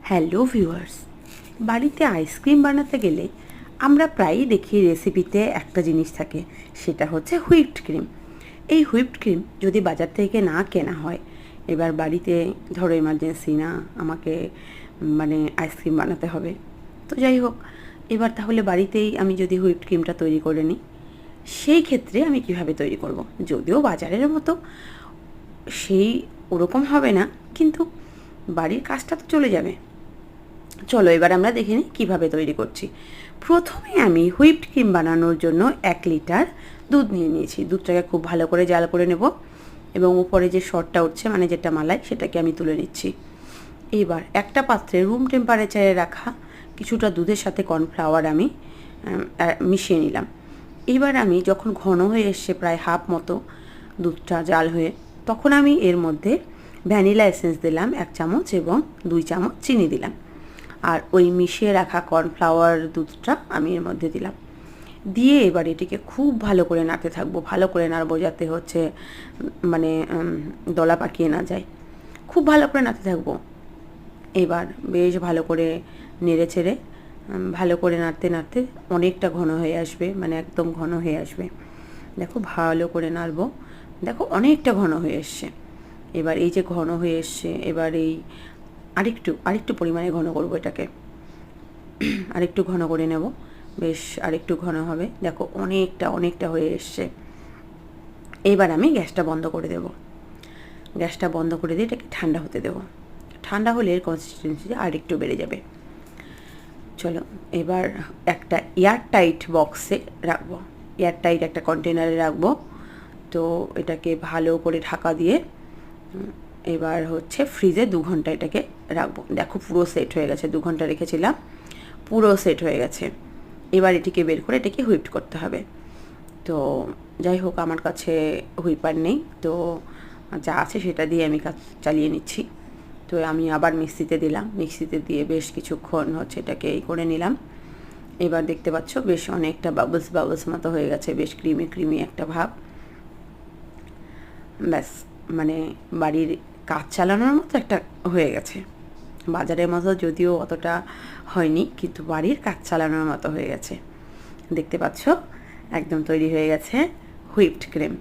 Hello viewers, বাড়িতে ice cream বানাতে গেলে আমরা প্রায়ই দেখি রেসিপিতে একটা জিনিস থাকে, সেটা হচ্ছে হুইপড ক্রিম। এই হুইপড ক্রিম যদি বাজার থেকে না কেনা হয়, এবার বাড়িতে ধরো এমার্জেন্সি না আমাকে আইসক্রিম বানাতে হবে, তো যাই হোক, এবার তাহলে বাড়িতেই আমি যদি হুইপড ক্রিমটা তৈরি করে নিই, সেই ক্ষেত্রে আমি কিভাবে তৈরি করব। যদিও বাজারের মতো সেই ওরকম হবে না, কিন্তু বাড়ির কাজটা তো চলে যাবে। চলো এবার আমরা দেখে নিই কীভাবে তৈরি করছি। প্রথমে আমি হুইপড ক্রিম বানানোর জন্য 1 লিটার দুধ নিয়ে নিয়েছি। দুধটাকে খুব ভালো করে জাল করে নেব এবং উপরে যে সরটা উঠছে যেটা মালাই, সেটাকে আমি তুলে নিচ্ছি। এবার একটা পাত্রে রুম টেম্পারেচারে রাখা কিছুটা দুধের সাথে কর্নফ্লাওয়ার আমি মিশিয়ে নিলাম। এবার আমি যখন ঘন হয়ে এসছে প্রায় হাফ মতো দুধটা জাল হয়ে, তখন আমি এর মধ্যে ভ্যানিলা এসেন্স দিলাম 1 চামচ এবং 2 চামচ চিনি দিলাম। আর ওই মিশিয়ে রাখা কর্নফ্লাওয়ার দুধটা আমি এর মধ্যে দিলাম। দিয়ে এবার এটিকে খুব ভালো করে নাড়তে থাকবো। ভালো করে নাড়বো যাতে হচ্ছে দলা পাকিয়ে না যায়। খুব ভালো করে নাড়তে থাকবো। এবার বেশ ভালো করে নেড়ে ছেড়ে ভালো করে নাড়তে নাড়তে অনেকটা ঘন হয়ে আসবে, একদম ঘন হয়ে আসবে। দেখো ভালো করে নাড়বো, দেখো অনেকটা ঘন হয়ে এসছে। এবার এই যে ঘন হয়ে এসছে, এবার এই আরেকটু পরিমাণে ঘন করবো এটাকে, আরেকটু ঘন করে নেব। বেশ আরেকটু ঘন হবে, দেখো অনেকটা হয়ে এসছে। এবার আমি গ্যাসটা বন্ধ করে দেব। গ্যাসটা বন্ধ করে দিয়ে এটাকে ঠান্ডা হতে দেব। ঠান্ডা হলে এর কনসিস্টেন্সি আরেকটু বেড়ে যাবে। চলো এবার একটা এয়ারটাইট বক্সে রাখবো, এয়ারটাইট একটা কন্টেনারে রাখবো। তো এটাকে ভালো করে ঢাকা দিয়ে এবার হচ্ছে ফ্রিজে 2 ঘন্টা এটাকে রাখবো। দেখো পুরো সেট হয়ে গেছে, 2 ঘন্টা রেখেছিলাম, পুরো সেট হয়ে গেছে। এবার এটিকে বের করে এটাকে হুইপড করতে হবে। তো যাই হোক, আমার কাছে হুইপার নেই, তো যা আছে সেটা দিয়ে আমি কাজ চালিয়ে নিচ্ছি। তো আমি আবার মিক্সিতে দিলাম, মিক্সিতে দিয়ে বেশ কিছুক্ষণ হচ্ছে এটাকে করে নিলাম। এবার দেখতে পাচ্ছ বেশ অনেকটা বাবলস মতো হয়ে গেছে, বেশ ক্রিমি একটা ভাব। ব্যাস, বাড়ির কাজ চালানোর মতো একটা হয়ে গেছে। বাজারের মতো যদিও অতটা হয়নি, কিন্তু বাড়ির কাজ চালানোর মতো হয়ে গেছে। দেখতে পাচ্ছ একদম তৈরি হয়ে গেছে হুইপড ক্রিম।